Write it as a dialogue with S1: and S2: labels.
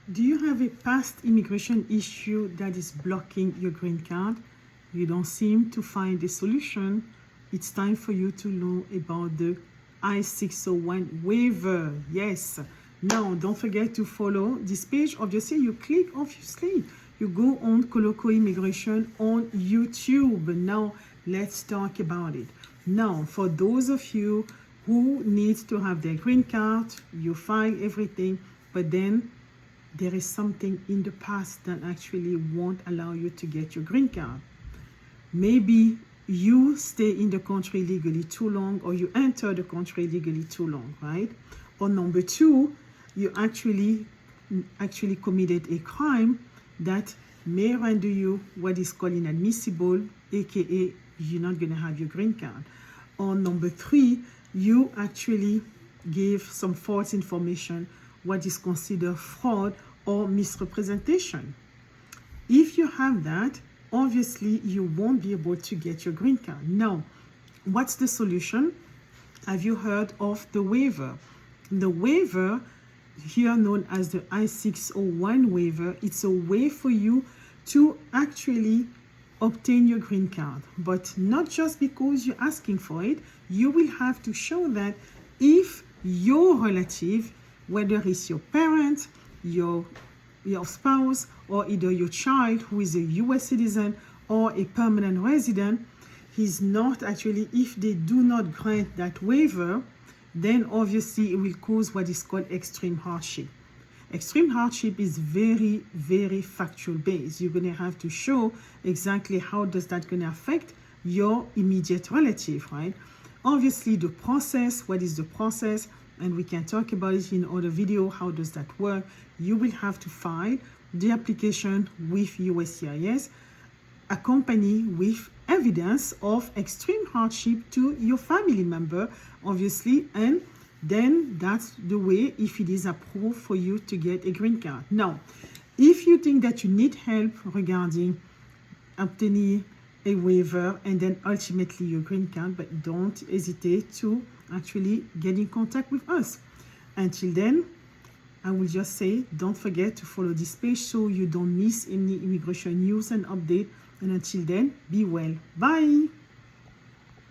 S1: Do you have a past immigration issue that is blocking your green card? You don't seem to find a solution. It's time for you to know about the I-601 waiver. Yes. Now, don't forget to follow this page. Obviously, you click, obviously, you go on Coloco Immigration on YouTube. Now, let's talk about it. Now, for those of you who need to have their green card, you file everything, but then there is something in the past that actually won't allow you to get your green card. Maybe you stay in the country legally too long, or you enter the country legally too long, right? Or number two, you actually committed a crime that may render you what is called inadmissible, aka you're not going to have your green card. Or number three, you actually gave some false information, what is considered fraud or misrepresentation. If you have that, obviously you won't be able to get your green card. Now, what's the solution? Have you heard of the waiver? The waiver, here known as the I-601 waiver, it's a way for you to actually obtain your green card, but not just because you're asking for it. You will have to show that if your relative, whether it's your parent, your spouse, or either your child who is a US citizen or a permanent resident, he's not actually, if they do not grant that waiver, then obviously it will cause what is called extreme hardship. Extreme hardship is very, very factual based. You're going to have to show exactly how does that going to affect your immediate relative, right? Obviously the process, what is the process? And we can talk about it in other video. How does that work? You will have to file the application with USCIS, accompany with evidence of extreme hardship to your family member, obviously, and then that's the way, if it is approved, for you to get a green card. Now, if you think that you need help regarding obtaining a waiver and then ultimately your green card, but don't hesitate to actually get in contact with us. Until then, I will just say, don't forget to follow this page so you don't miss any immigration news and update. And until then, be well. Bye.